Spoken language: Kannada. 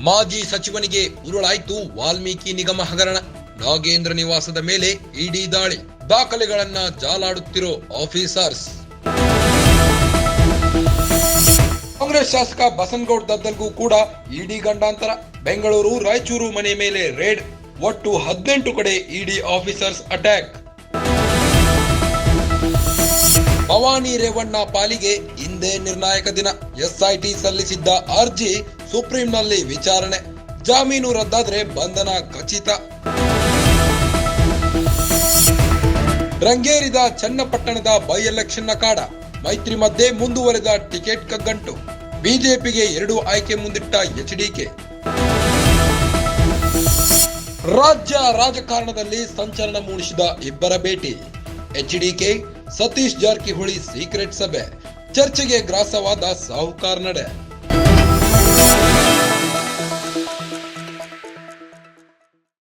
ಮಾಜಿ ಸಚಿವನಿಗೆ ಉರುಳಾಯ್ತು ವಾಲ್ಮೀಕಿ ನಿಗಮ ಹಗರಣ. ನಾಗೇಂದ್ರ ನಿವಾಸದ ಮೇಲೆ ಇಡಿ ದಾಳಿ, ದಾಖಲೆಗಳನ್ನ ಜಾಲಾಡುತ್ತಿರೋ ಆಫೀಸರ್ಸ್. ಕಾಂಗ್ರೆಸ್ ಶಾಸಕ ಬಸನಗೌಡ ದದ್ದಲ್ಗೂ ಕೂಡ ಇಡಿ ಗಂಡಾಂತರ. ಬೆಂಗಳೂರು, ರಾಯಚೂರು ಮನೆ ಮೇಲೆ ರೇಡ್, ಒಟ್ಟು 18 ಕಡೆ ಇಡಿ ಆಫೀಸರ್ಸ್ ಅಟ್ಯಾಕ್. ಭವಾನಿ ರೇವಣ್ಣ ಪಾಲಿಗೆ ಇಂದೇ ನಿರ್ಣಾಯಕ ದಿನ. ಎಸ್ಐಟಿ ಸಲ್ಲಿಸಿದ್ದ ಅರ್ಜಿ ಸುಪ್ರೀಂನಲ್ಲಿ ವಿಚಾರಣೆ, ಜಾಮೀನು ರದ್ದಾದ್ರೆ ಬಂಧನ ಖಚಿತ. ರಂಗೇರಿದ ಚನ್ನಪಟ್ಟಣದ ಬೈ ಎಲೆಕ್ಷನ್ ಅಖಾಡ, ಮೈತ್ರಿ ಮಧ್ಯೆ ಮುಂದುವರೆದ ಟಿಕೆಟ್ ಕಗ್ಗಂಟು. ಬಿಜೆಪಿಗೆ 2 ಆಯ್ಕೆ ಮುಂದಿಟ್ಟ ಎಚ್ಡಿಕೆ. ರಾಜ್ಯ ರಾಜಕಾರಣದಲ್ಲಿ ಸಂಚಲನ ಮೂಡಿಸಿದ ಇಬ್ಬರ ಭೇಟಿ. ಎಚ್ಡಿಕೆ, ಸತೀಶ್ ಜಾರಕಿಹೊಳಿ ಸೀಕ್ರೆಟ್ ಸಭೆ, ಚರ್ಚೆಗೆ ಗ್ರಾಸವಾದ ಸಾಹುಕಾರ್ ನಡೆ.